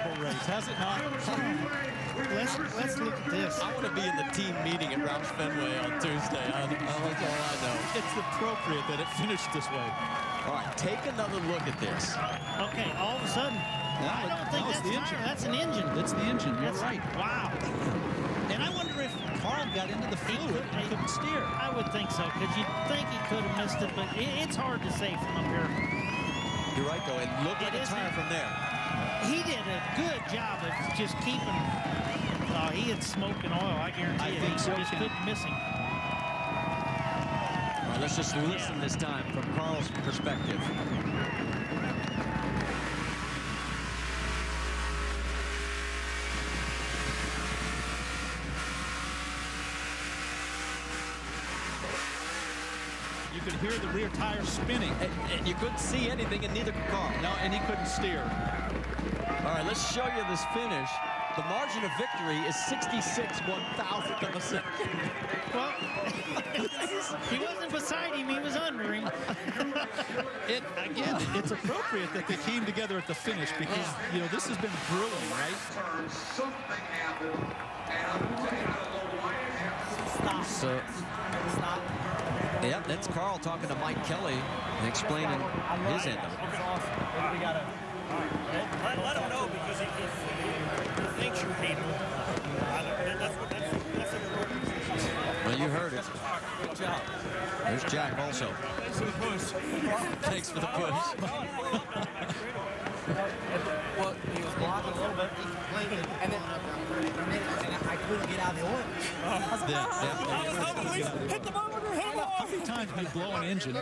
unbelievable race, has it not? Let's look at this. I want to be in the team meeting at Roush Fenway on Tuesday. That's all I know. It's appropriate that it finished this way. All right, take another look at this. Okay, all of a sudden, I don't think that's the engine. That's an engine. It's the engine. You're right. Wow. And I wonder if Carl got into the fluid and couldn't steer. I would think so, because you'd think he could have missed it, but it's hard to say from up here. You're right, though, and look at the tire from there. He did a good job of just keeping. He had smoke and oil, I guarantee you. He just couldn't miss him. All right, let's just listen this time from Carl's perspective. You could hear the rear tire spinning. And you couldn't see anything, and neither could Carl. No, and he couldn't steer. All right, let's show you this finish. The margin of victory is 66/1,000th of a second. Well, he wasn't beside him, he was under him. Again, it's appropriate that they came together at the finish because, you know, this has been brewing, right? Something happened, and So, yeah, that's Carl talking to Mike Kelly and explaining his end of it. We gotta let him know because he thinks you hate him. Well, you heard it. Good job. There's Jack also. Thanks for the push. Thanks for the push. Well, he was blocking a little bit, and then I couldn't get out of the oil. Hit the motor, hit him off. How many times do you blow an engine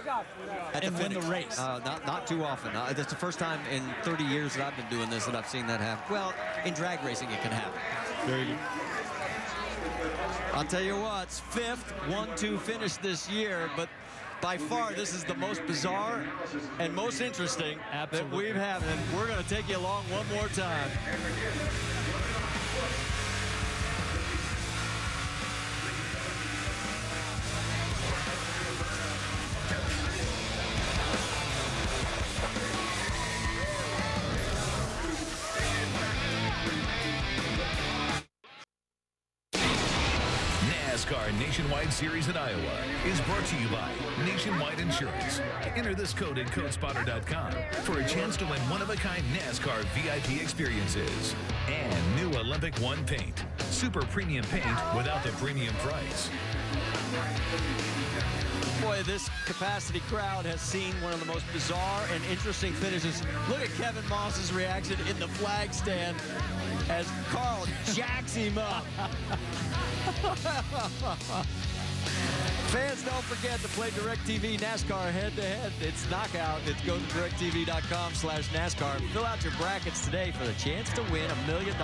and win the race? Not too often. That's the first time in 30 years that I've been doing this that I've seen that happen. Well, in drag racing, it can happen. There you go. I'll tell you what, it's 5th 1-2 finish this year, but by far this is the most bizarre and most interesting that we've had, and we're going to take you along one more time. NASCAR Nationwide Series in Iowa is brought to you by Nationwide Insurance. Enter this code at codespotter.com for a chance to win one-of-a-kind NASCAR VIP experiences. And new Olympic One paint. Super premium paint without the premium price. Boy, this capacity crowd has seen one of the most bizarre and interesting finishes. Look at Kevin Moss's reaction in the flag stand as Carl jacks him up. Fans, don't forget to play DirecTV NASCAR head-to-head. It's knockout. Go to directv.com/NASCAR. Fill out your brackets today for the chance to win $1 million.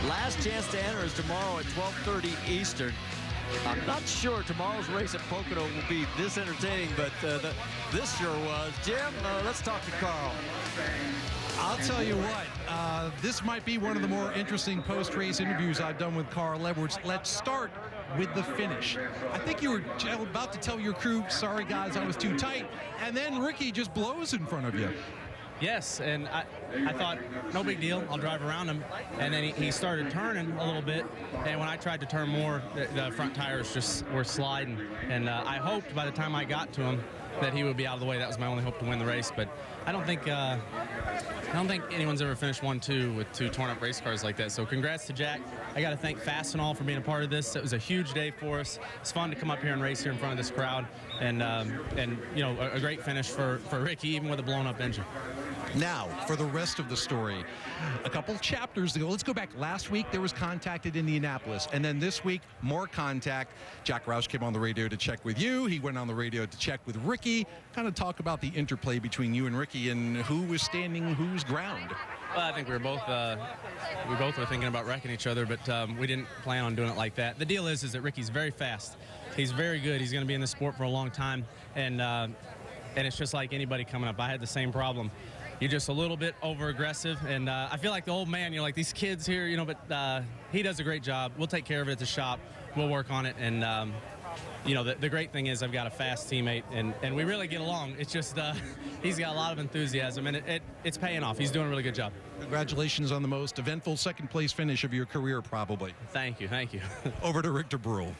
Last chance to enter is tomorrow at 12:30 Eastern. I'm not sure tomorrow's race at Pocono will be this entertaining, but this sure was. Jim, let's talk to Carl. I'll tell you what, this might be one of the more interesting post-race interviews I've done with Carl Edwards. Let's start with the finish. I think you were about to tell your crew, sorry guys, I was too tight, and then Ricky just blows in front of you. Yes, and I thought, no big deal, I'll drive around him. And then he started turning a little bit, and when I tried to turn more, the front tires just were sliding. And I hoped by the time I got to him that he would be out of the way. That was my only hope to win the race. But I don't think anyone's ever finished 1-2 with two torn-up race cars like that. So congrats to Jack. I got to thank Fastenal for being a part of this. It was a huge day for us. It's fun to come up here and race here in front of this crowd. And you know, a great finish for Ricky, even with a blown-up engine. Now, for the rest of the story, a couple chapters ago, let's go back. Last week, there was contact at Indianapolis, and then this week, more contact. Jack Roush came on the radio to check with you. He went on the radio to check with Ricky, kind of talk about the interplay between you and Ricky and who was standing whose ground. Well, I think we both were thinking about wrecking each other, but we didn't plan on doing it like that. The deal is that Ricky's very fast. He's very good. He's going to be in the sport for a long time, and it's just like anybody coming up. I had the same problem. You're just a little bit over-aggressive, and I feel like the old man, like these kids here, but he does a great job. We'll take care of it at the shop. We'll work on it, and you know, the great thing is I've got a fast teammate, and we really get along. It's just he's got a lot of enthusiasm, and it's paying off. He's doing a really good job. Congratulations on the most eventful second-place finish of your career, probably. Thank you. Over to Rick DeBrule.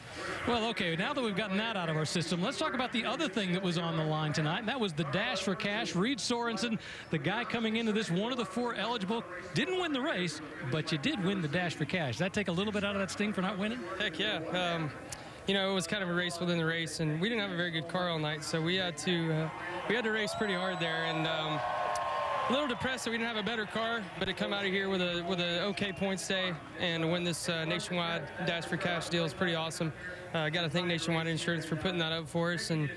Well, okay, now that we've gotten that out of our system, let's talk about the other thing that was on the line tonight, and that was the Dash for Cash. Reed Sorensen, the guy coming into this, one of the 4 eligible, didn't win the race, but you did win the Dash for Cash. Does that take a little bit out of that sting for not winning? Heck yeah. You know, it was kind of a race within the race, and we didn't have a very good car all night, so we had to race pretty hard there, and a little depressed that we didn't have a better car, but to come out of here with a okay points day and win this nationwide Dash for Cash deal is pretty awesome. Got to thank Nationwide Insurance for putting that up for us, and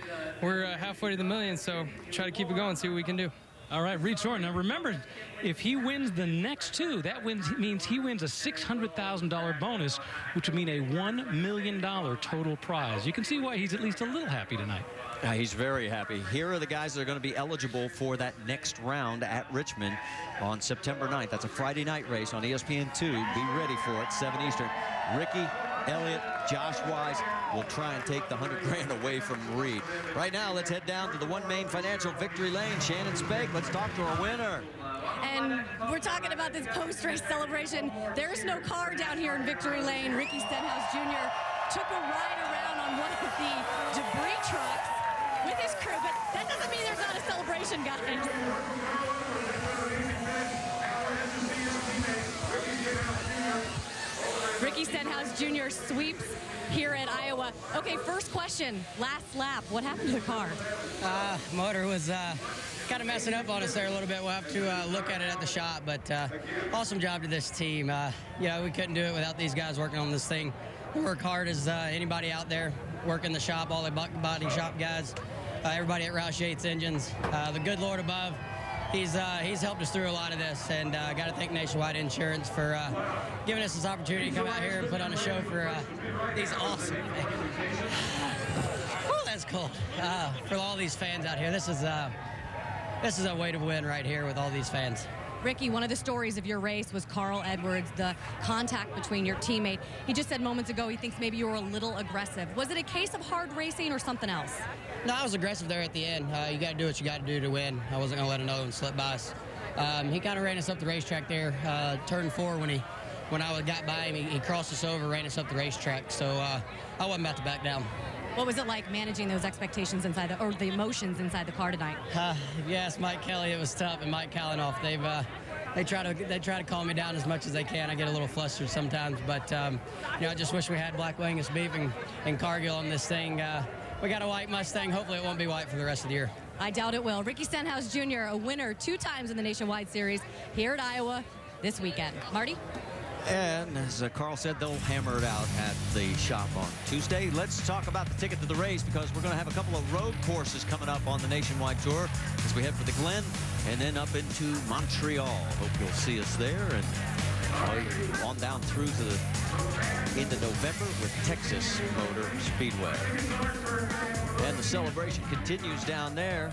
we're halfway to the million, so try to keep it going, see what we can do. All right, Reed Sorensen. Now remember, if he wins the next 2, that means he wins a $600,000 bonus, which would mean a $1 million total prize. You can see why he's at least a little happy tonight. He's very happy. Here are the guys that are going to be eligible for that next round at Richmond on September 9th. That's a Friday night race on ESPN2. Be ready for it, 7 Eastern. Ricky, Elliott, Josh Wise will try and take the $100,000 away from Reed. Right now, let's head down to the One Main Financial Victory Lane. Shannon Spake, let's talk to our winner. And we're talking about this post-race celebration. There's no car down here in Victory Lane. Ricky Stenhouse Jr. took a ride around on one of the debris trucks with his crew, but that doesn't mean there's not a celebration, guys. Ricky Stenhouse Jr. sweeps here at Iowa. Okay, first question, last lap. What happened to the car? Motor was kind of messing up on us there a little bit. We'll have to look at it at the shop, but awesome job to this team. Yeah, we couldn't do it without these guys working on this thing. We work hard as anybody out there working the shop, all the body shop guys, everybody at Roush Yates Engines. The good Lord above, he's helped us through a lot of this, and got to thank Nationwide Insurance for giving us this opportunity to come out here and put on a show for these awesome. Oh, that's cool. For all these fans out here, this is a way to win right here with all these fans. Ricky, one of the stories of your race was Carl Edwards, the contact between your teammate. He just said moments ago he thinks maybe you were a little aggressive. Was it a case of hard racing or something else? No, I was aggressive there at the end. You got to do what you got to do to win. I wasn't going to let another one slip by us. He kind of ran us up the racetrack there. Turn 4 when I got by him, he crossed us over, ran us up the racetrack. So I wasn't about to back down. What was it like managing those expectations inside or the emotions inside the car tonight? If you ask Mike Kelly, it was tough, and Mike Kalanoff, they try to calm me down as much as they can. I get a little flustered sometimes, but you know, I just wish we had Black Angus beef and Cargill on this thing. We got a white Mustang. Hopefully it won't be white for the rest of the year. I doubt it will. Ricky Stenhouse Jr., a winner 2 times in the Nationwide Series here at Iowa this weekend. Marty? And as Carl said, they'll hammer it out at the shop on Tuesday. Let's talk about the ticket to the race, because we're going to have a couple of road courses coming up on the Nationwide Tour as we head for the Glen and then up into Montreal. Hope you'll see us there, and on down through to into November with Texas Motor Speedway. And the celebration continues down there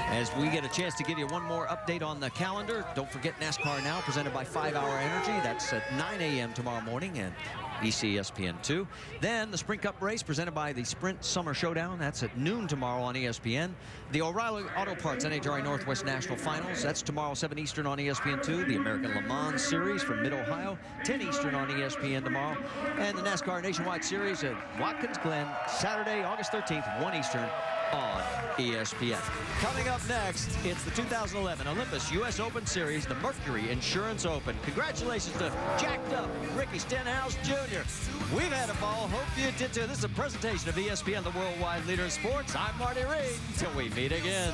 as we get a chance to give you one more update on the calendar. Don't forget NASCAR Now, presented by 5 Hour Energy. That's at 9 a.m. tomorrow morning and ESPN2. Then the Sprint Cup race presented by the Sprint Summer Showdown. That's at noon tomorrow on ESPN. The O'Reilly Auto Parts NHRA Northwest National Finals. That's tomorrow, 7 Eastern on ESPN2. The American Le Mans Series from Mid-Ohio, 10 Eastern on ESPN tomorrow. And the NASCAR Nationwide Series at Watkins Glen, Saturday, August 13th, 1 Eastern on ESPN. Coming up next, it's the 2011 Olympus U.S. Open Series, the Mercury Insurance Open. Congratulations to jacked up Ricky Stenhouse Jr. We've had a ball. Hope you did too. This is a presentation of ESPN, the worldwide leader in sports. I'm Marty Reed. Till we meet again.